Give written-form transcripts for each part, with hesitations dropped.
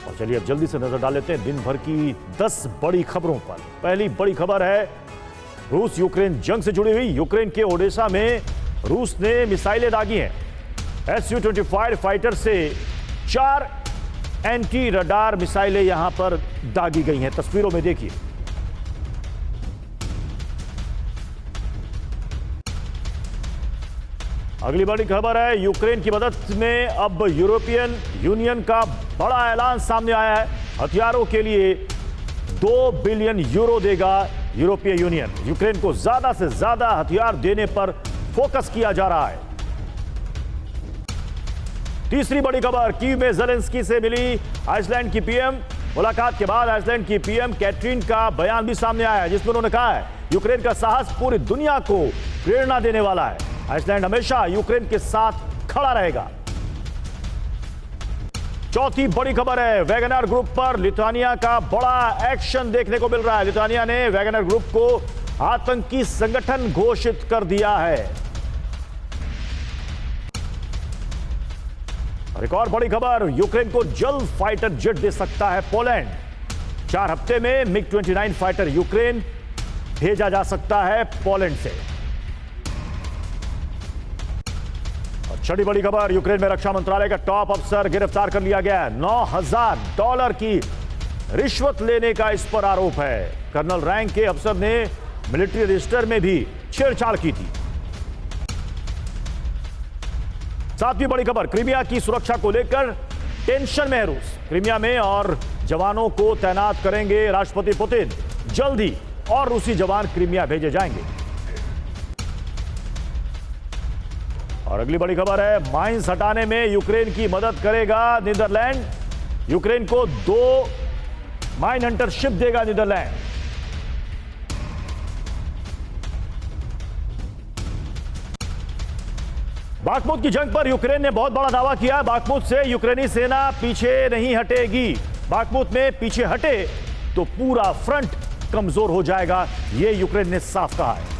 और चलिए अब जल्दी से नजर डाल लेते हैं दिन भर की 10 बड़ी खबरों पर। पहली बड़ी खबर है रूस यूक्रेन जंग से जुड़ी हुई। यूक्रेन के ओडेसा में रूस ने मिसाइलें दागी हैं। Su-25 फाइटर से 4 एंटी रडार मिसाइलें यहां पर दागी गई हैं। तस्वीरों में देखिए। अगली बड़ी खबर है यूक्रेन की मदद में अब यूरोपियन यूनियन का बड़ा ऐलान सामने आया है। हथियारों के लिए 2 बिलियन यूरो देगा यूरोपीय यूनियन। यूक्रेन को ज्यादा से ज्यादा हथियार देने पर फोकस किया जा रहा है। तीसरी बड़ी खबर कीव में ज़ेलेंस्की से मिली आइसलैंड की पीएम। मुलाकात के बाद आइसलैंड की पीएम कैटरीन का बयान भी सामने आया है, जिसमें उन्होंने कहा है यूक्रेन का साहस पूरी दुनिया को प्रेरणा देने वाला है। आइसलैंड हमेशा यूक्रेन के साथ खड़ा रहेगा। चौथी बड़ी खबर है वैगनर ग्रुप पर लिथुआनिया का बड़ा एक्शन देखने को मिल रहा है। लिथुआनिया ने वैगनर ग्रुप को आतंकी संगठन घोषित कर दिया है। और एक और बड़ी खबर यूक्रेन को जल्द फाइटर जेट दे सकता है पोलैंड। 4 हफ्ते में MiG-29 फाइटर यूक्रेन भेजा जा सकता है पोलैंड से। और छठी बड़ी खबर यूक्रेन में रक्षा मंत्रालय का टॉप अफसर गिरफ्तार कर लिया गया है। $9,000 की रिश्वत लेने का इस पर आरोप है। कर्नल रैंक के अफसर ने मिलिट्री रजिस्टर में भी छेड़छाड़ की थी। सातवीं बड़ी खबर क्रीमिया की सुरक्षा को लेकर टेंशन में है रूस। क्रीमिया में और जवानों को तैनात करेंगे राष्ट्रपति पुतिन। जल्द ही और रूसी जवान क्रीमिया भेजे जाएंगे। और अगली बड़ी खबर है माइंस हटाने में यूक्रेन की मदद करेगा नीदरलैंड। यूक्रेन को 2 माइन हंटर शिप देगा नीदरलैंड। बाखमुत की जंग पर यूक्रेन ने बहुत बड़ा दावा किया। बाखमुत से यूक्रेनी सेना पीछे नहीं हटेगी। बाखमुत में पीछे हटे तो पूरा फ्रंट कमजोर हो जाएगा, यह यूक्रेन ने साफ कहा है।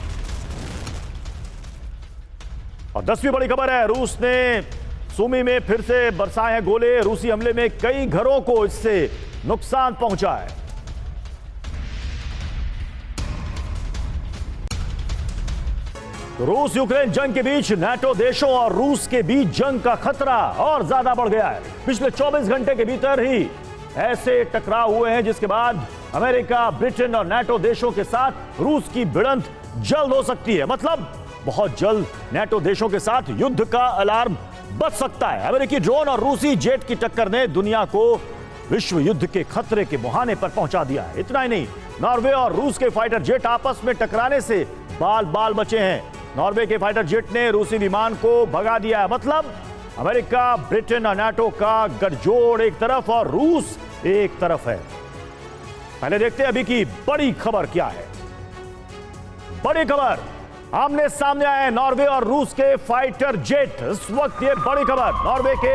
और 10वीं बड़ी खबर है रूस ने सुमी में फिर से बरसाए हैं गोले। रूसी हमले में कई घरों को इससे नुकसान पहुंचा है। रूस यूक्रेन जंग के बीच नाटो देशों और रूस के बीच जंग का खतरा और ज्यादा बढ़ गया है। पिछले 24 घंटे के भीतर ही ऐसे टकराव हुए हैं जिसके बाद अमेरिका, ब्रिटेन और नाटो देशों के साथ रूस की भिड़ंत जल्द हो सकती है। मतलब बहुत जल्द नाटो देशों के साथ युद्ध का अलार्म बज सकता है। अमेरिकी ड्रोन और रूसी जेट की टक्कर ने दुनिया को विश्व युद्ध के खतरे के मुहाने पर पहुंचा दिया है। इतना ही नहीं, नॉर्वे और रूस के फाइटर जेट आपस में टकराने से बाल बाल बचे हैं। नॉर्वे के फाइटर जेट ने रूसी विमान को भगा दिया है। मतलब अमेरिका, ब्रिटेन और नाटो का गठजोड़ एक तरफ और रूस एक तरफ है। पहले देखते हैं अभी की बड़ी खबर क्या है। बड़ी खबर आमने सामने आए हैं नॉर्वे और रूस के फाइटर जेट। इस वक्त ये बड़ी खबर, नॉर्वे के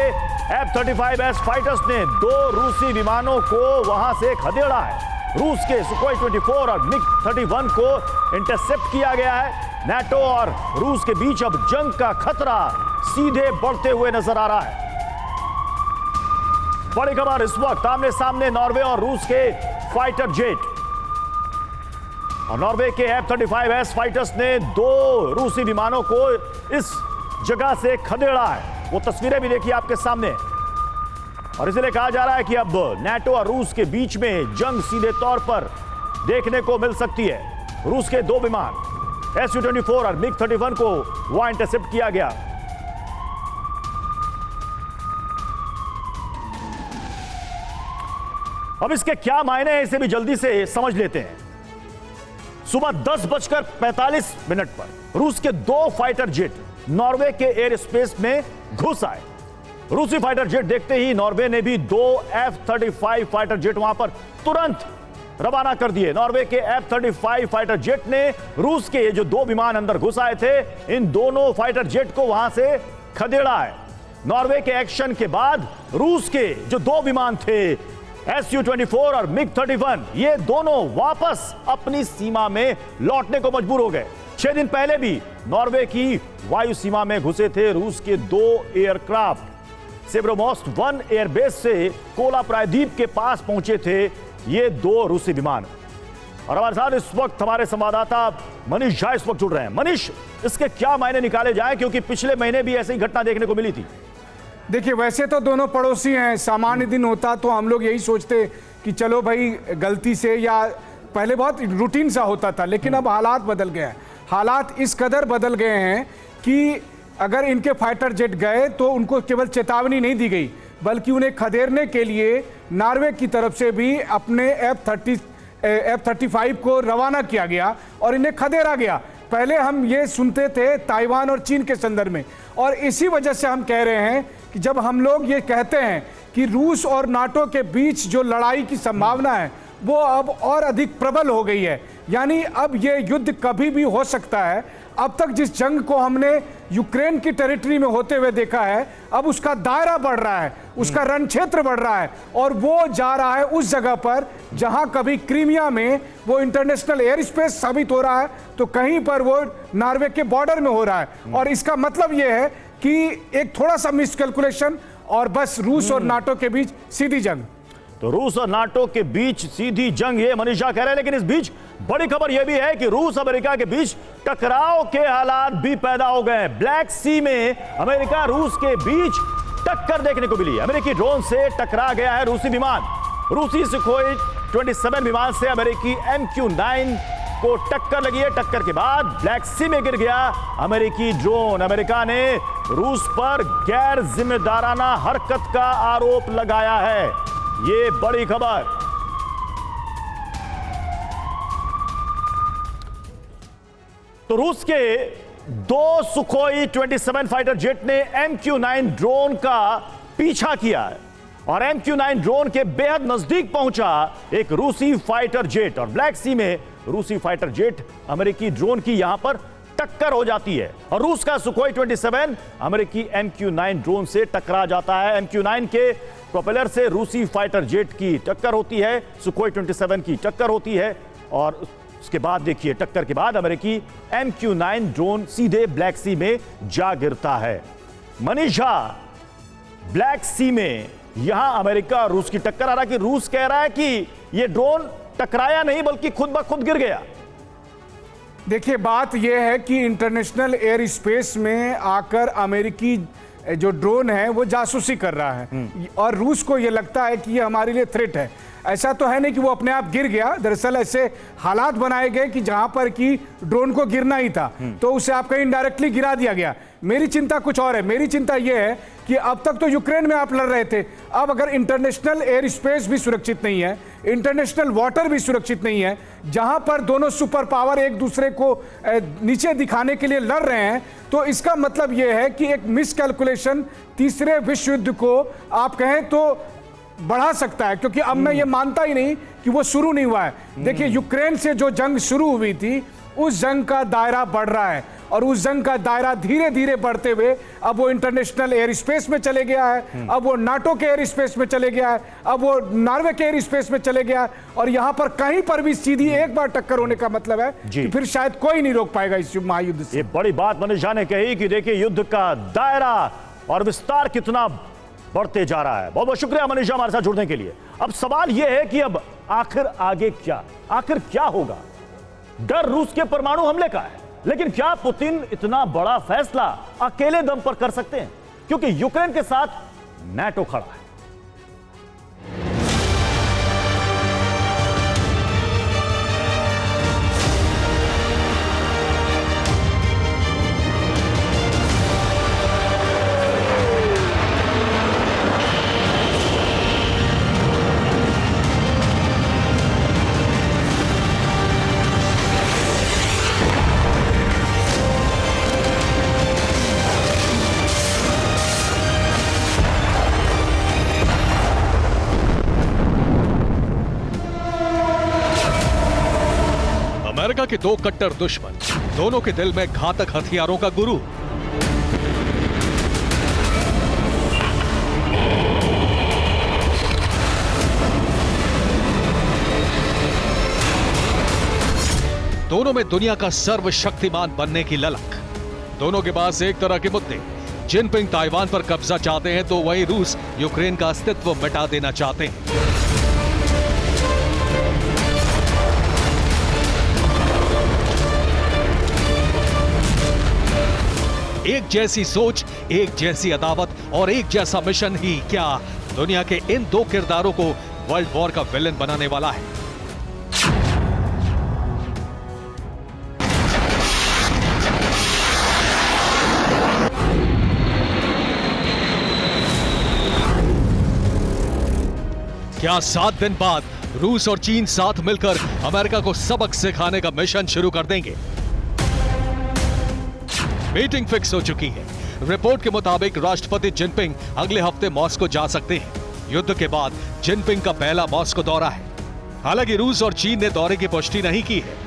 F-35S फाइटर्स ने 2 रूसी विमानों को वहां से खदेड़ा है। रूस के सुखोई 24 और MiG-31 को इंटरसेप्ट किया गया है। नाटो और रूस के बीच अब जंग का खतरा सीधे बढ़ते हुए नजर आ रहा है। बड़ी खबर इस वक्त आमने सामने नॉर्वे और रूस के फाइटर जेट। और नॉर्वे के F-35S फाइटर्स ने 2 रूसी विमानों को इस जगह से खदेड़ा है। वो तस्वीरें भी देखिए आपके सामने। और इसलिए कहा जा रहा है कि अब नाटो और रूस के बीच में जंग सीधे तौर पर देखने को मिल सकती है। रूस के 2 विमान Su-24 और MiG-31 को वहां इंटरसेप्ट किया गया। अब इसके क्या मायने हैं इसे भी जल्दी से समझ लेते हैं। सुबह 10:45 पर रूस के 2 फाइटर जेट नॉर्वे के एयर स्पेस में घुस आए। रूसी फाइटर जेट देखते ही नॉर्वे ने भी 2 F-35 फाइटर जेट वहां पर तुरंत रवाना कर दिए। नॉर्वे के F-35 फाइटर जेट ने रूस के जो 2 विमान अंदर घुस आए थे, इन दोनों फाइटर जेट को वहां से खदेड़ा है। नॉर्वे के एक्शन के बाद रूस के जो 2 विमान थे Su-24 और MiG-31, ये दोनों वापस अपनी सीमा में लौटने को मजबूर हो गए। 6 दिन पहले भी नॉर्वे की वायु सीमा में घुसे थे रूस के 2 एयरक्राफ्ट। सेवरोमोर्स्क 1 एयरबेस से कोला प्रायद्वीप के पास पहुंचे थे ये 2 रूसी विमान। और हमारे साथ इस वक्त हमारे संवाददाता मनीष झा इस वक्त जुड़ रहे हैं। मनीष, इसके क्या मायने निकाले जाए, क्योंकि पिछले महीने भी ऐसी घटना देखने को मिली थी। देखिए, वैसे तो दोनों पड़ोसी हैं। सामान्य दिन होता तो हम लोग यही सोचते कि चलो भाई गलती से, या पहले बहुत रूटीन सा होता था, लेकिन अब हालात बदल गए हैं। हालात इस कदर बदल गए हैं कि अगर इनके फाइटर जेट गए तो उनको केवल चेतावनी नहीं दी गई, बल्कि उन्हें खदेड़ने के लिए नॉर्वे की तरफ से भी अपने F-35 को रवाना किया गया और इन्हें खदेड़ा गया। पहले हम ये सुनते थे ताइवान और चीन के संदर्भ में, और इसी वजह से हम कह रहे हैं कि जब हम लोग ये कहते हैं कि रूस और नाटो के बीच जो लड़ाई की संभावना है वो अब और अधिक प्रबल हो गई है, यानी अब ये युद्ध कभी भी हो सकता है। अब तक जिस जंग को हमने यूक्रेन की टेरिटरी में होते हुए देखा है, अब उसका दायरा बढ़ रहा है, उसका रण क्षेत्र बढ़ रहा है, और वो जा रहा है उस जगह पर जहां कभी क्रीमिया में वो इंटरनेशनल एयर स्पेस साबित हो रहा है, तो कहीं पर वो नॉर्वे के बॉर्डर में हो रहा है। और इसका मतलब ये है कि एक थोड़ा सा मिसकैलकुलेशन और बस रूस और नाटो के बीच सीधी जंग। तो रूस और नाटो के बीच सीधी जंग, ये मनीष झा कह रहे हैं। लेकिन इस बीच बड़ी खबर यह भी है कि रूस अमेरिका के बीच टकराव के हालात भी पैदा हो गए। ब्लैक सी में अमेरिका रूस के बीच टक्कर देखने को मिली। अमेरिकी ड्रोन से टकरा गया है रूसी विमान। रूसी सुखोई 27 विमान से अमेरिकी MQ-9 को टक्कर लगी है। टक्कर के बाद ब्लैक सी में गिर गया अमेरिकी ड्रोन। अमेरिका ने रूस पर गैर जिम्मेदाराना हरकत का आरोप लगाया है। ये बड़ी खबर। तो रूस के 2 सुखोई 27 फाइटर जेट ने MQ-9 ड्रोन का पीछा किया है, और MQ-9 ड्रोन के बेहद नजदीक पहुंचा एक रूसी फाइटर जेट, और ब्लैक सी में रूसी फाइटर जेट अमेरिकी ड्रोन की यहां पर टक्कर हो जाती है, और रूस का सुखोई 27 अमेरिकी MQ-9 ड्रोन से टकरा जाता है। MQ-9 के प्रोपेलर से रूसी फाइटर जेट की टक्कर होती है, सुखोई 27 की टक्कर होती है, और उसके बाद देखिए टक्कर के बाद अमेरिकी MQ-9 ड्रोन सीधे ब्लैक सी में जा गिरता है। मनीष झा, ब्लैक सी में यहां अमेरिका और रूस की टक्कर, आ रहा कि रूस कह रहा है कि यह ड्रोन टकराया नहीं बल्कि खुद ब खुद गिर गया। देखिए, बात यह है कि इंटरनेशनल एयर स्पेस में आकर अमेरिकी जो ड्रोन है वो जासूसी कर रहा है, और रूस को ये लगता है कि ये हमारे लिए थ्रेट है। ऐसा तो है नहीं कि वो अपने आप गिर गया, दरअसल ऐसे हालात बनाए गए कि जहां पर कि ड्रोन को गिरना ही था तो उसे आप कहीं इनडायरेक्टली गिरा दिया गया। मेरी चिंता कुछ और है। मेरी चिंता यह है कि अब तक तो यूक्रेन में आप लड़ रहे थे, अब अगर इंटरनेशनल एयर स्पेस भी सुरक्षित नहीं है, इंटरनेशनल वाटर भी सुरक्षित नहीं है, जहां पर दोनों सुपर पावर एक दूसरे को नीचे दिखाने के लिए लड़ रहे हैं, तो इसका मतलब यह है कि एक मिसकैलकुलेशन तीसरे विश्व युद्ध को आप कहें तो बढ़ा सकता है, क्योंकि अब मैं ये मानता ही नहीं कि वो शुरू नहीं हुआ है। देखिए, यूक्रेन से जो जंग शुरू हुई थी उस जंग का दायरा बढ़ रहा है, और उस जंग का दायरा धीरे धीरे बढ़ते हुए अब वो इंटरनेशनल एयर स्पेस में चले गया है, अब वो नाटो के एयर स्पेस में चले गया है, अब वो नॉर्वे के एयर स्पेस में चले गया है, और यहां पर कहीं पर भी सीधी एक बार टक्कर होने का मतलब है कि फिर शायद कोई नहीं रोक पाएगा इस महायुद्ध से। ये बड़ी बात मनीष झा ने कही कि देखिए युद्ध का दायरा और विस्तार कितना बढ़ते जा रहा है। बहुत बहुत शुक्रिया मनीष झा हमारे साथ जुड़ने के लिए। अब सवाल यह है कि अब आखिर आगे क्या, आखिर क्या होगा? डर रूस के परमाणु हमले का है, लेकिन क्या पुतिन इतना बड़ा फैसला अकेले दम पर कर सकते हैं? क्योंकि यूक्रेन के साथ नाटो खड़ा है। अमेरिका के 2 कट्टर दुश्मन, दोनों के दिल में घातक हथियारों का गुरु। दोनों में दुनिया का सर्वशक्तिमान बनने की ललक। दोनों के पास एक तरह के मुद्दे जिनपिंग ताइवान पर कब्जा चाहते हैं तो वहीं रूस यूक्रेन का अस्तित्व मिटा देना चाहते हैं। एक जैसी सोच, एक जैसी अदावत और एक जैसा मिशन ही क्या दुनिया के इन दो किरदारों को वर्ल्ड वॉर का विलेन बनाने वाला है? क्या 7 दिन बाद रूस और चीन साथ मिलकर अमेरिका को सबक सिखाने का मिशन शुरू कर देंगे? मीटिंग फिक्स हो चुकी है। रिपोर्ट के मुताबिक राष्ट्रपति जिनपिंग अगले हफ्ते मॉस्को जा सकते हैं। युद्ध के बाद जिनपिंग का पहला मॉस्को दौरा है। हालांकि रूस और चीन ने दौरे की पुष्टि नहीं की है।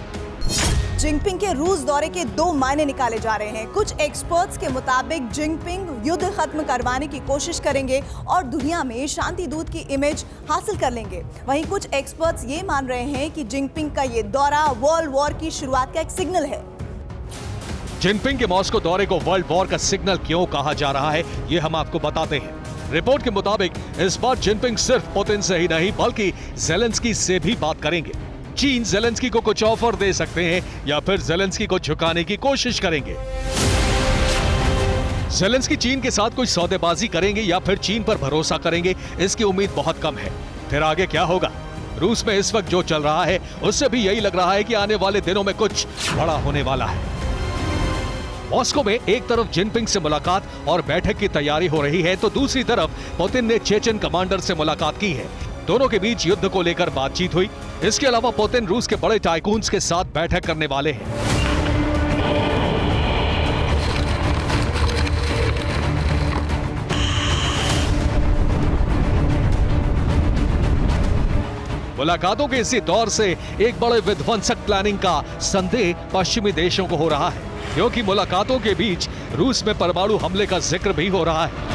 जिनपिंग के रूस दौरे के 2 मायने निकाले जा रहे हैं। कुछ एक्सपर्ट्स के मुताबिक जिनपिंग युद्ध खत्म करवाने की कोशिश करेंगे और दुनिया में शांति दूत की इमेज हासिल कर लेंगे। वहीं कुछ एक्सपर्ट्स ये मान रहे हैं कि जिनपिंग का ये दौरा वर्ल्ड वॉर की शुरुआत का एक सिग्नल है। जिनपिंग के मॉस्को दौरे को वर्ल्ड वॉर का सिग्नल क्यों कहा जा रहा है, ये हम आपको बताते हैं। रिपोर्ट के मुताबिक इस बार जिनपिंग सिर्फ पुतिन से ही नहीं बल्कि ज़ेलेंस्की से भी बात करेंगे। चीन ज़ेलेंस्की को कुछ ऑफर दे सकते हैं या फिर ज़ेलेंस्की को झुकाने की कोशिश करेंगे। ज़ेलेंस्की चीन के साथ कोई सौदेबाजी करेंगे या फिर चीन पर भरोसा करेंगे, इसकी उम्मीद बहुत कम है। फिर आगे क्या होगा? रूस में इस वक्त जो चल रहा है उससे भी यही लग रहा है कि आने वाले दिनों में कुछ बड़ा होने वाला है। मॉस्को में एक तरफ जिनपिंग से मुलाकात और बैठक की तैयारी हो रही है तो दूसरी तरफ पुतिन ने चेचन कमांडर से मुलाकात की है। दोनों के बीच युद्ध को लेकर बातचीत हुई। इसके अलावा पुतिन रूस के बड़े टाइकून्स के साथ बैठक करने वाले हैं। मुलाकातों के इसी दौर से एक बड़े विध्वंसक प्लानिंग का संदेह पश्चिमी देशों को हो रहा है, क्योंकि मुलाकातों के बीच रूस में परमाणु हमले का जिक्र भी हो रहा है।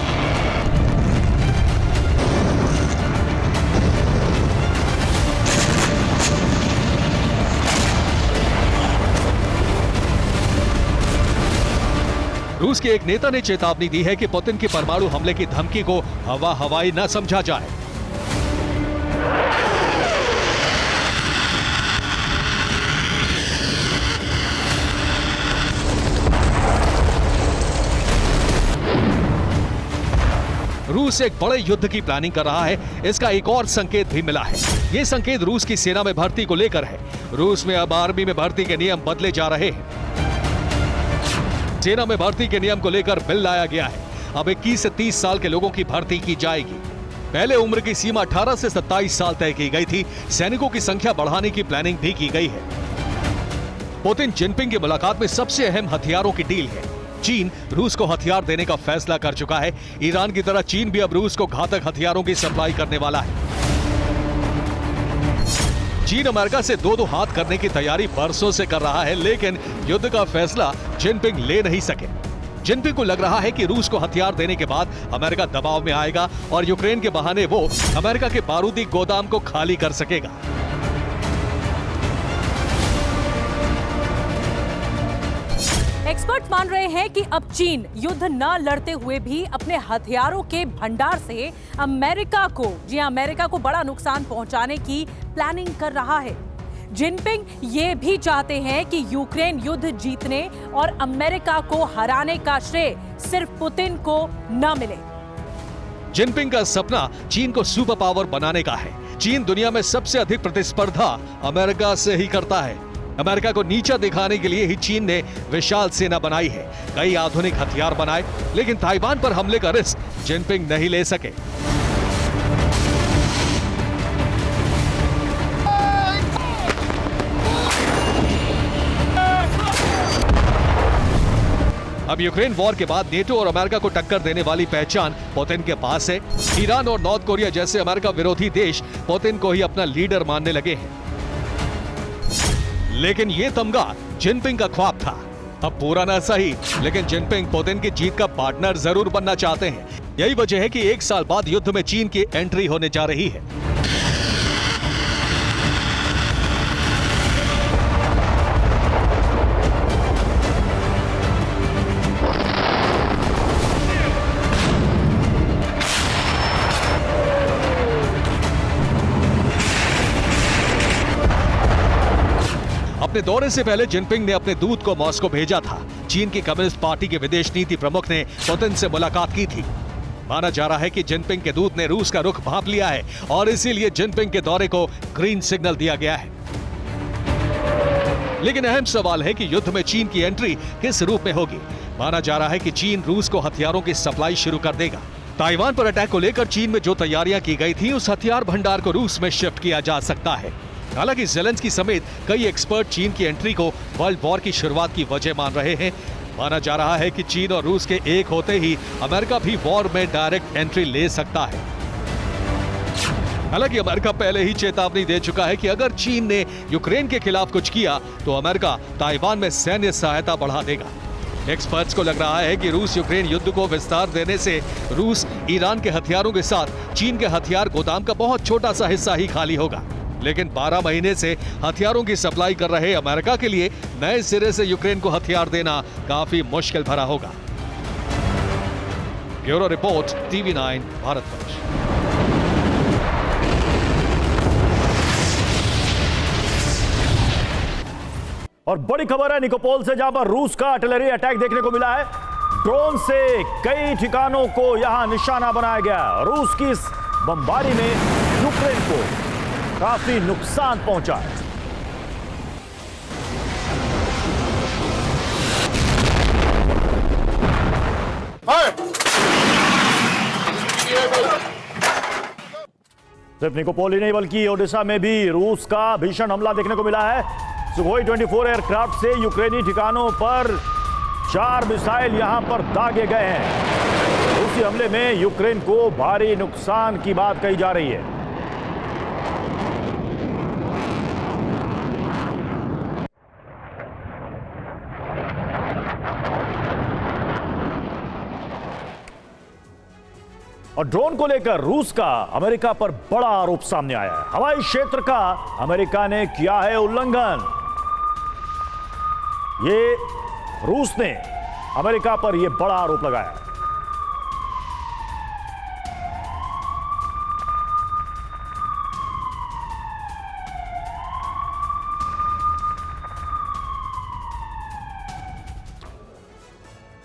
रूस के एक नेता ने चेतावनी दी है कि पुतिन की परमाणु हमले की धमकी को हवाई न समझा जाए। रूस एक बड़े युद्ध की प्लानिंग कर रहा है। इसका एक और संकेत भी मिला है। यह संकेत रूस की सेना में भर्ती को लेकर है। रूस में अब आर्मी में भर्ती के नियम बदले जा रहे हैं। सेना में भर्ती के नियम को लेकर बिल लाया गया है। अब 21 से 30 साल के लोगों की भर्ती की जाएगी। पहले उम्र की सीमा 18 से 27 साल तय की गई थी। सैनिकों की संख्या बढ़ाने की प्लानिंग भी की गई है। पुतिन जिनपिंग की मुलाकात में सबसे अहम हथियारों की डील है। चीन रूस को हथियार देने का फैसला कर चुका है। ईरान की तरह चीन भी अब रूस को घातक हथियारों की सप्लाई करने वाला है। चीन अमेरिका से दो हाथ करने की तैयारी बरसों से कर रहा है, लेकिन युद्ध का फैसला जिनपिंग ले नहीं सके। जिनपिंग को लग रहा है कि रूस को हथियार देने के बाद अमेरिका दबाव में आएगा और यूक्रेन के बहाने वो अमेरिका के बारूदी गोदाम को खाली कर सकेगा। एक्सपर्ट मान रहे हैं कि अब चीन युद्ध न लड़ते हुए भी अपने हथियारों के भंडार से अमेरिका को बड़ा नुकसान पहुंचाने की प्लानिंग कर रहा है। जिनपिंग ये भी चाहते हैं कि यूक्रेन युद्ध जीतने और अमेरिका को हराने का श्रेय सिर्फ पुतिन को न मिले। जिनपिंग का सपना चीन को सुपर पावर बनाने का है। चीन दुनिया में सबसे अधिक प्रतिस्पर्धा अमेरिका से ही करता है। अमेरिका को नीचा दिखाने के लिए ही चीन ने विशाल सेना बनाई है, कई आधुनिक हथियार बनाए, लेकिन ताइवान पर हमले का रिस्क जिनपिंग नहीं ले सके। अब यूक्रेन वॉर के बाद नेटो और अमेरिका को टक्कर देने वाली पहचान पुतिन के पास है। ईरान और नॉर्थ कोरिया जैसे अमेरिका विरोधी देश पुतिन को ही अपना लीडर मानने लगे हैं। लेकिन यह तमगा जिनपिंग का ख्वाब था। अब पूरा ना सही, लेकिन जिनपिंग पुतिन की जीत का पार्टनर जरूर बनना चाहते हैं। यही वजह है कि 1 साल बाद युद्ध में चीन की एंट्री होने जा रही है। अपने दौरे से पहले जिनपिंग ने अपने दूत को मॉस्को भेजा था। चीन की कम्युनिस्ट पार्टी के विदेश नीति प्रमुख ने पुतिन से मुलाकात की थी। माना जा रहा है कि जिनपिंग के दूत ने रूस का रुख भांप लिया है और इसीलिए जिनपिंग के दौरे को ग्रीन सिग्नल दिया गया है। लेकिन अहम सवाल है कि युद्ध में चीन की एंट्री किस रूप में होगी। माना जा रहा है कि चीन रूस को हथियारों की सप्लाई शुरू कर देगा। ताइवान पर अटैक को लेकर चीन में जो तैयारियां की गई थी, उस हथियार भंडार को रूस में शिफ्ट किया जा सकता है। हालांकि ज़ेलेंस्की समेत कई एक्सपर्ट चीन की एंट्री को वर्ल्ड वॉर की शुरुआत की वजह मान रहे हैं। माना जा रहा है कि चीन और रूस के एक होते ही अमेरिका भी वॉर में डायरेक्ट एंट्री ले सकता है। हालांकि अमेरिका पहले ही चेतावनी दे चुका है कि अगर चीन ने यूक्रेन के खिलाफ कुछ किया तो अमेरिका ताइवान में सैन्य सहायता बढ़ा देगा। एक्सपर्ट्स को लग रहा है कि रूस यूक्रेन युद्ध को विस्तार देने से रूस ईरान के हथियारों के साथ चीन के हथियार गोदाम का बहुत छोटा सा हिस्सा ही खाली होगा। लेकिन 12 महीने से हथियारों की सप्लाई कर रहे अमेरिका के लिए नए सिरे से यूक्रेन को हथियार देना काफी मुश्किल भरा होगा। Bureau report, TV9 Bharatvarsh. और बड़ी खबर है निकोपोल से, जहां पर रूस का आर्टिलरी अटैक देखने को मिला है। ड्रोन से कई ठिकानों को यहां निशाना बनाया गया। रूस की इस बमबारी में यूक्रेन को काफी नुकसान पहुंचा है। सिर्फ निकोपोल ही नहीं बल्कि ओडिशा में भी रूस का भीषण हमला देखने को मिला है। सुखोई 24 एयरक्राफ्ट से यूक्रेनी ठिकानों पर 4 मिसाइल यहां पर दागे गए हैं। उसी हमले में यूक्रेन को भारी नुकसान की बात कही जा रही है। और ड्रोन को लेकर रूस का अमेरिका पर बड़ा आरोप सामने आया है। हवाई क्षेत्र का अमेरिका ने किया है उल्लंघन। ये रूस ने अमेरिका पर यह बड़ा आरोप लगाया।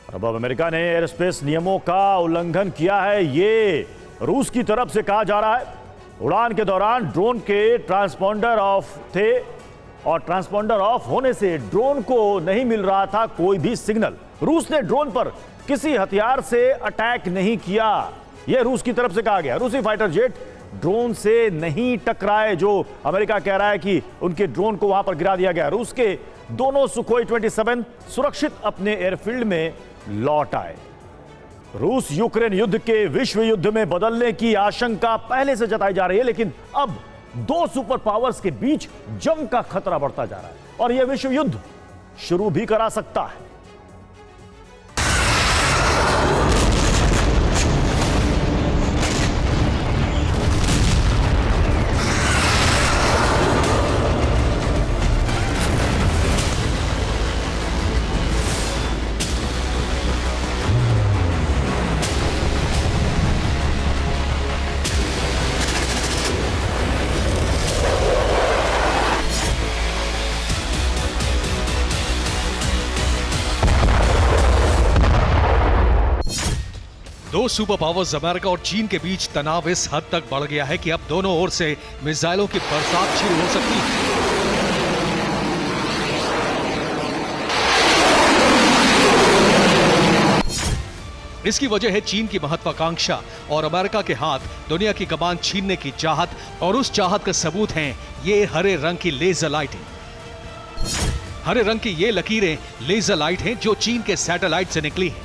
अब अमेरिका ने एयर स्पेस नियमों का उल्लंघन किया है, ये रूस की तरफ से कहा जा रहा है। उड़ान के दौरान ड्रोन के ट्रांसपोंडर ऑफ थे और ट्रांसपोंडर ऑफ होने से ड्रोन को नहीं मिल रहा था कोई भी सिग्नल। रूस ने ड्रोन पर किसी हथियार से अटैक नहीं किया, यह रूस की तरफ से कहा गया। रूसी फाइटर जेट ड्रोन से नहीं टकराए, जो अमेरिका कह रहा है कि उनके ड्रोन को वहां पर गिरा दिया गया। रूस के दोनों सुखोई 27 सुरक्षित अपने एयरफील्ड में लौट आए। रूस यूक्रेन युद्ध के विश्व युद्ध में बदलने की आशंका पहले से जताई जा रही है, लेकिन अब 2 सुपर पावर्स के बीच जंग का खतरा बढ़ता जा रहा है और यह विश्व युद्ध शुरू भी करा सकता है। दो सुपर पावर्स अमेरिका और चीन के बीच तनाव इस हद तक बढ़ गया है कि अब दोनों ओर से मिसाइलों की बरसात शुरू हो सकती है। इसकी वजह है चीन की महत्वाकांक्षा और अमेरिका के हाथ दुनिया की कमान छीनने की चाहत, और उस चाहत का सबूत हैं ये हरे रंग की लेजर लाइटें। हरे रंग की ये लकीरें लेजर लाइट हैं जो चीन के सैटेलाइट से निकली हैं।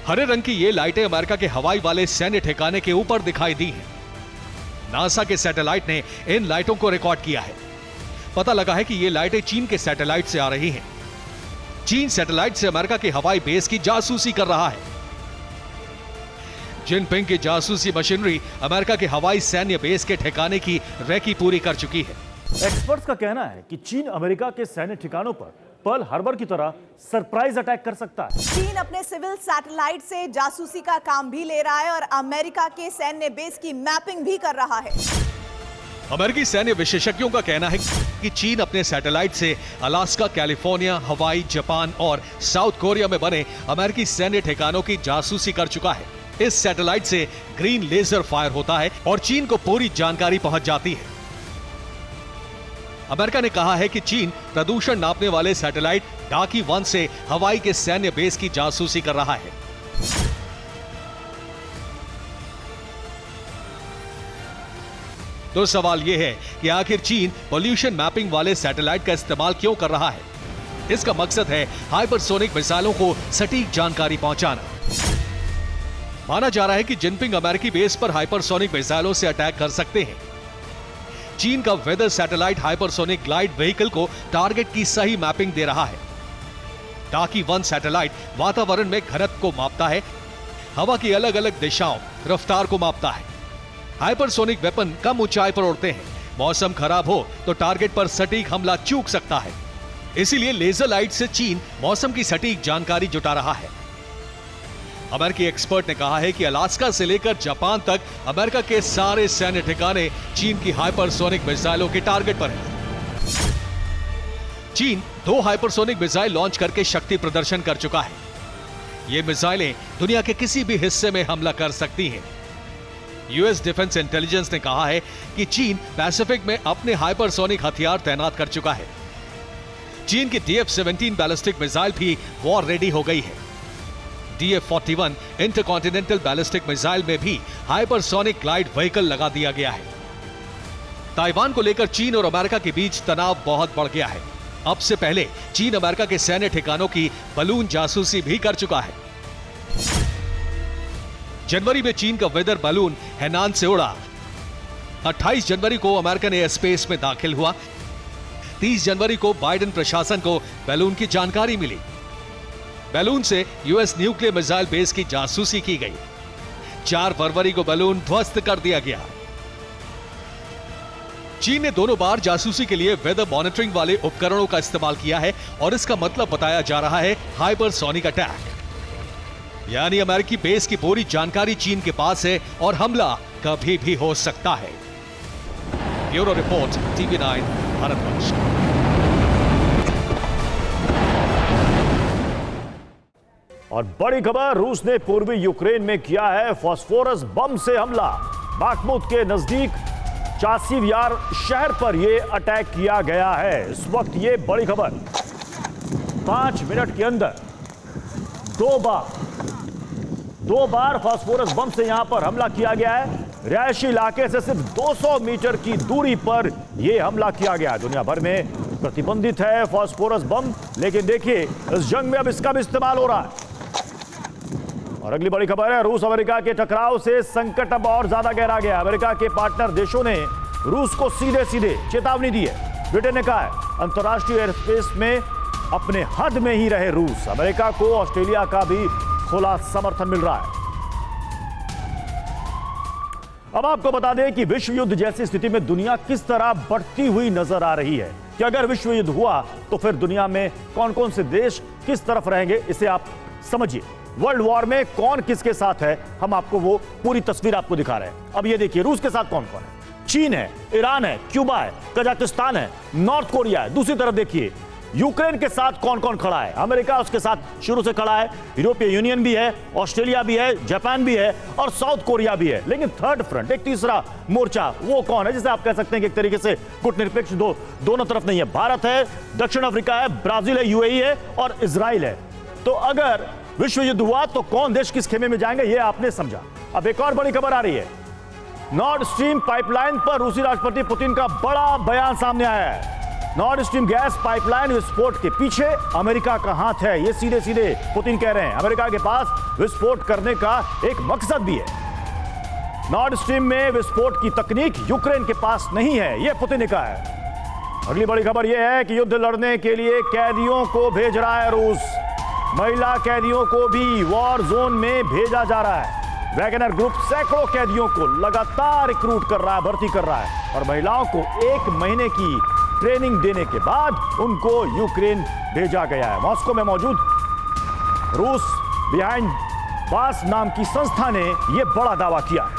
हरे रंग की ये लाइटें अमेरिका के हवाई वाले सैन्य ठिकाने के ऊपर दिखाई दी हैं। नासा के सैटेलाइट ने इन लाइटों को रिकॉर्ड किया है। पता लगा है कि ये लाइटें चीन के सैटेलाइट से आ रही हैं। चीन सैटेलाइट से अमेरिका के हवाई बेस की जासूसी कर रहा है। जिनपिंग की जासूसी मशीनरी अमेरिका के हवाई सैन्य बेस के ठिकाने की रेकी पूरी कर चुकी है। एक्सपर्ट्स का कहना है कि चीन अमेरिका के सैन्य ठिकानों पर पर्ल हार्बर की तरह सरप्राइज अटैक कर सकता है। चीन अपने सिविल सैटेलाइट से जासूसी का काम भी ले रहा है और अमेरिका के सैन्य बेस की मैपिंग भी कर रहा है। अमेरिकी सैन्य विशेषज्ञों का कहना है कि चीन अपने सैटेलाइट से अलास्का, कैलिफोर्निया, हवाई, जापान और साउथ कोरिया में बने अमेरिकी सैन्य ठिकानों की जासूसी कर चुका है। इस सैटेलाइट से ग्रीन लेजर फायर होता है और चीन को पूरी जानकारी पहुंच जाती है। अमेरिका ने कहा है कि चीन प्रदूषण नापने वाले सैटेलाइट डाकी 1 से हवाई के सैन्य बेस की जासूसी कर रहा है। तो सवाल यह है कि आखिर चीन पॉल्यूशन मैपिंग वाले सैटेलाइट का इस्तेमाल क्यों कर रहा है? इसका मकसद है हाइपरसोनिक मिसाइलों को सटीक जानकारी पहुंचाना। माना जा रहा है कि जिनपिंग अमेरिकी बेस पर हाइपरसोनिक मिसाइलों से अटैक कर सकते हैं। चीन का weather satellite hypersonic glide vehicle को टारगेट की सही मैपिंग दे रहा है। डाकी 1 सैटेलाइट वातावरण में घनत्व को मापता है, हवा की अलग अलग दिशाओं, रफ्तार को मापता है। हाइपरसोनिक वेपन कम ऊंचाई पर उड़ते हैं, मौसम खराब हो तो टारगेट पर सटीक हमला चूक सकता है। इसीलिए लेजर लाइट से चीन मौसम की सटीक जानकारी जुटा रहा है। अमेरिकी एक्सपर्ट ने कहा है कि अलास्का से लेकर जापान तक अमेरिका के सारे सैन्य ठिकाने चीन की हाइपरसोनिक मिसाइलों के टारगेट पर हैं। चीन 2 हाइपरसोनिक मिसाइल लॉन्च करके शक्ति प्रदर्शन कर चुका है। ये मिसाइलें दुनिया के किसी भी हिस्से में हमला कर सकती हैं। यूएस डिफेंस इंटेलिजेंस ने कहा है कि चीन पैसिफिक में अपने हाइपरसोनिक हथियार तैनात कर चुका है। चीन की DF-17 बैलिस्टिक मिसाइल भी वॉर रेडी हो गई है। DF-41 इंटरकॉन्टिनेंटल बैलिस्टिक मिसाइल में भी हाइपरसोनिक ग्लाइड व्हीकल लगा दिया गया है। ताइवान को लेकर चीन और अमेरिका के बीच तनाव बहुत बढ़ गया है। अब से पहले चीन अमेरिका के सैन्य ठिकानों की बलून जासूसी भी कर चुका है। जनवरी में चीन का वेदर बलून हेनान से उड़ा। 28 जनवरी को अमेरिकन एयर स्पेस में दाखिल हुआ। 30 जनवरी को बाइडेन प्रशासन को बैलून की जानकारी मिली। बैलून से यूएस न्यूक्लियर मिसाइल बेस की जासूसी की गई। 4 फरवरी को बैलून ध्वस्त कर दिया गया। चीन ने दोनों बार जासूसी के लिए वेदर मॉनिटरिंग वाले उपकरणों का इस्तेमाल किया है और इसका मतलब बताया जा रहा है हाइपरसोनिक अटैक। यानी अमेरिकी बेस की पूरी जानकारी चीन के पास है और हमला कभी भी हो सकता है। Bureau report, TV9 Bharatvarsh. और बड़ी खबर, रूस ने पूर्वी यूक्रेन में किया है फास्फोरस बम से हमला। बाखमुत के नजदीक चासिव यार शहर पर यह अटैक किया गया है। इस वक्त यह बड़ी खबर, 5 मिनट के अंदर 2 बार फास्फोरस बम से यहां पर हमला किया गया है। रिहायशी इलाके से सिर्फ 200 मीटर की दूरी पर यह हमला किया गया है। दुनिया भर में प्रतिबंधित है फास्फोरस बम, लेकिन देखिए इस जंग में अब इसका भी इस्तेमाल हो रहा है। और अगली बड़ी खबर है, रूस अमेरिका के टकराव से संकट अब और ज्यादा गहरा गया। अमेरिका के पार्टनर देशों ने रूस को सीधे सीधे चेतावनी दी है। ब्रिटेन ने कहा है अंतर्राष्ट्रीय एयर स्पेस में अपने हद में ही रहे रूस। अमेरिका को ऑस्ट्रेलिया का भी खुला समर्थन मिल रहा है। अब आपको बता दें कि विश्व युद्ध जैसी स्थिति में दुनिया किस तरह बढ़ती हुई नजर आ रही है कि अगर विश्व युद्ध हुआ तो फिर दुनिया में कौन कौन से देश किस तरफ रहेंगे, इसे आप समझिए। वर्ल्ड वॉर में कौन किसके साथ है, हम आपको वो पूरी तस्वीर आपको दिखा रहे हैं। अब ये देखिए रूस के साथ कौन कौन है। चीन है, ईरान है, क्यूबा है, कजाकिस्तान है, नॉर्थ कोरिया है। दूसरी तरफ देखिए यूक्रेन के साथ कौन कौन खड़ा है। अमेरिका उसके साथ शुरू से खड़ा है, यूरोपीय यूनियन भी है, ऑस्ट्रेलिया भी है, जापान भी है और साउथ कोरिया भी है। लेकिन थर्ड फ्रंट, एक तीसरा मोर्चा, वो कौन है जिसे आप कह सकते हैं कि एक तरीके से गुटनिरपेक्ष दोनों तरफ नहीं है। भारत है, दक्षिण अफ्रीका है, ब्राजील है, यूएई है और इजराइल है। तो अगर विश्व युद्ध हुआ तो कौन देश किस खेमे में जाएंगे, ये आपने समझा। अब एक और बड़ी खबर आ रही है, नॉर्ड स्ट्रीम पाइपलाइन पर रूसी राष्ट्रपति पुतिन का बड़ा बयान सामने आया है। नॉर्ड स्ट्रीम गैस पाइपलाइन विस्फोट के पीछे अमेरिका का हाथ है, ये सीधे सीधे पुतिन कह रहे हैं। अमेरिका के पास विस्फोट करने का एक मकसद भी है। नॉर्ड स्ट्रीम में विस्फोट की तकनीक यूक्रेन के पास नहीं है, यह पुतिन ने कहा है। अगली बड़ी खबर यह है कि युद्ध लड़ने के लिए कैदियों को भेज रहा है रूस। महिला कैदियों को भी वॉर जोन में भेजा जा रहा है। वैगनर ग्रुप सैकड़ों कैदियों को लगातार रिक्रूट कर रहा है, भर्ती कर रहा है और महिलाओं को 1 महीने की ट्रेनिंग देने के बाद उनको यूक्रेन भेजा गया है। मॉस्को में मौजूद रूस बिहाइंड बार्स नाम की संस्था ने यह बड़ा दावा किया है।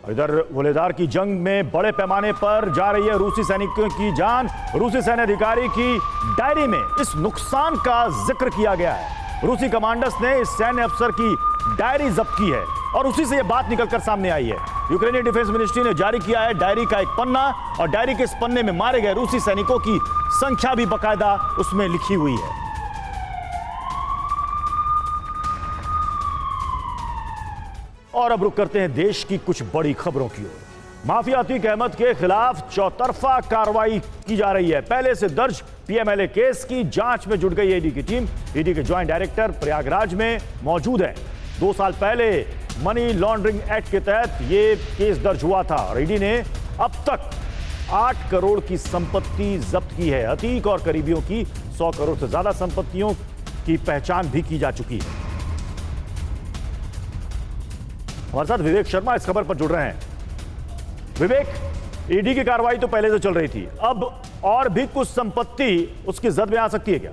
इधर वोलेदार की जंग में बड़े पैमाने पर जा रही है रूसी सैनिकों की जान। रूसी सैन्य अधिकारी की डायरी में इस नुकसान का जिक्र किया गया है। रूसी कमांडर्स ने इस सैन्य अफसर की डायरी जब्त की है और उसी से यह बात निकलकर सामने आई है। यूक्रेनी डिफेंस मिनिस्ट्री ने जारी किया है डायरी का एक पन्ना और डायरी के इस पन्ने में मारे गए रूसी सैनिकों की संख्या भी बाकायदा उसमें लिखी हुई है। और अब रुक करते हैं देश की कुछ बड़ी खबरों की ओर। माफिया अतीक अहमद के खिलाफ चौतरफा कार्रवाई की जा रही है। पहले से दर्ज पीएमएलए केस की जांच में जुट गई ईडी की टीम। ईडी के ज्वाइंट डायरेक्टर प्रयागराज में मौजूद है। 2 साल पहले मनी लॉन्ड्रिंग एक्ट के तहत यह केस दर्ज हुआ था और ईडी ने अब तक 8 करोड़ की संपत्ति जब्त की है। अतीक और करीबियों की 100 करोड़ से ज्यादा संपत्तियों की पहचान भी की जा चुकी है। हमारे साथ विवेक शर्मा इस खबर पर जुड़ रहे हैं। विवेक, ईडी की कार्रवाई तो पहले से चल रही थी, अब और भी कुछ संपत्ति उसकी जद में आ सकती है क्या?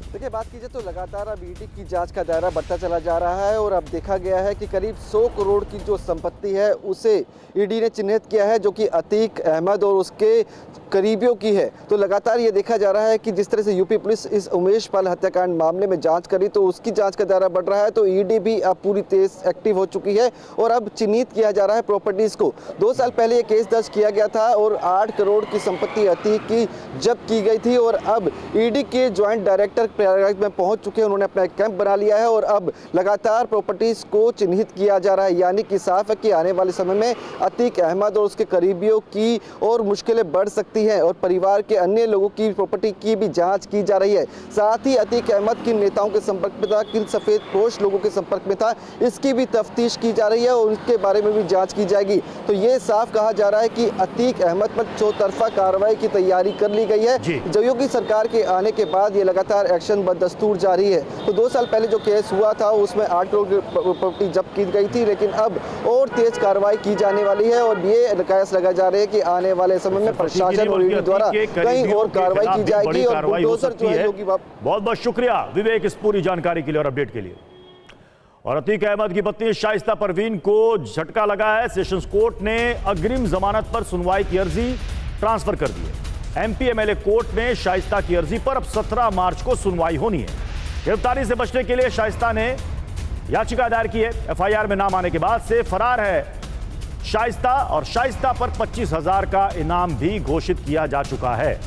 देखिए, बात कीजिए तो लगातार अब ईडी की जांच का दायरा बढ़ता चला जा रहा है और अब देखा गया है कि करीब 100 करोड़ की जो संपत्ति है उसे ईडी ने चिन्हित किया है, जो कि अतीक अहमद और उसके करीबियों की है। तो लगातार ये देखा जा रहा है कि जिस तरह से यूपी पुलिस इस उमेश पाल हत्याकांड मामले में जांच करी तो उसकी जांच का दायरा बढ़ रहा है, तो ईडी भी अब पूरी तेज एक्टिव हो चुकी है और अब चिन्हित किया जा रहा है प्रॉपर्टीज को। 2 साल पहले ये केस दर्ज किया गया था और 8 करोड़ की संपत्ति अतीक की जब्त की गई थी और अब ईडी के ज्वाइंट डायरेक्टर प्रयागराज में पहुंच चुके हैं। उन्होंने अपना एक कैंप बना लिया है और अब लगातार प्रॉपर्टीज को चिन्हित किया जा रहा है, यानी कि साफ है कि आने वाले समय में अतीक अहमद और उसके करीबियों की और मुश्किलें बढ़ सकती हैं और परिवार के अन्य लोगों की प्रॉपर्टी की भी जांच की जा रही है। साथ ही अतीक अहमद किन नेताओं के संपर्क में था, किन सफेद पोश लोगों के संपर्क में था, इसकी भी तफ्तीश की जा रही है और उनके बारे में भी जांच की जाएगी। तो ये साफ कहा जा रहा है कि अतीक अहमद पर चौतरफा कार्रवाई की तैयारी कर ली गई है। योगी सरकार के आने के बाद ये लगातार एक्शन बदस्तूर जारी है। तो 2 साल पहले जो केस हुआ था उसमें 8 करोड़ की प्रॉपर्टी जब्त की गई थी, लेकिन अब और तेज कार्रवाई की जाने वाली है और ये कयास लगा जा रहा है कि आने वाले समय में प्रशासन और ईडी द्वारा कहीं और कार्रवाई की जाएगी और बुलडोजर जो है योगी बाबू। बहुत बहुत शुक्रिया विवेक इस पूरी जानकारी के लिए और अपडेट के लिए। और अतीक अहमद की पत्नी शाइस्ता परवीन को झटका लगा है। सेशंस कोर्ट ने अग्रिम जमानत पर सुनवाई की अर्जी ट्रांसफर कर दी है। एमपी एमएलए कोर्ट ने शाइस्ता की अर्जी पर अब 17 मार्च को सुनवाई होनी है। गिरफ्तारी से बचने के लिए शाइस्ता ने याचिका दायर की है। एफआईआर में नाम आने के बाद से फरार है शाइस्ता और शाइस्ता पर 25,000 का इनाम भी घोषित किया जा चुका है।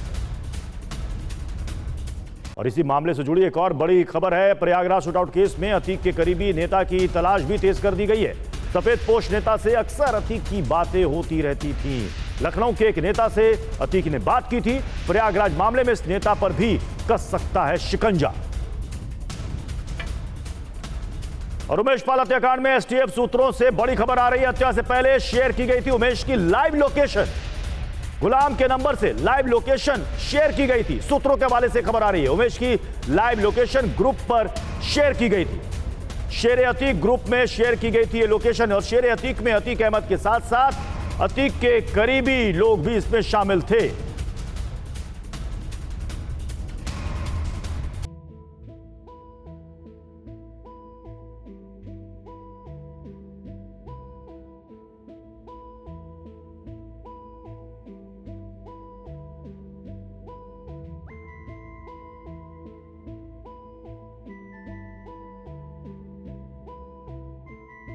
और इसी मामले से जुड़ी एक और बड़ी खबर है। प्रयागराज शूटआउट केस में अतीक के करीबी नेता की तलाश भी तेज कर दी गई है। सफेद पोश नेता से अक्सर अतीक की बातें होती रहती थीं। लखनऊ के एक नेता से अतीक ने बात की थी। प्रयागराज मामले में इस नेता पर भी कस सकता है शिकंजा। और उमेश पाल हत्याकांड में एसटीएफ सूत्रों से बड़ी खबर आ रही है। हत्या से पहले शेयर की गई थी उमेश की लाइव लोकेशन। गुलाम के नंबर से लाइव लोकेशन शेयर की गई थी। सूत्रों के हवाले से खबर आ रही है उमेश की लाइव लोकेशन ग्रुप पर शेयर की गई थी। शेर अतीक ग्रुप में शेयर की गई थी ये लोकेशन और शेर अतीक में अतीक अहमद के साथ साथ अतीक के करीबी लोग भी इसमें शामिल थे।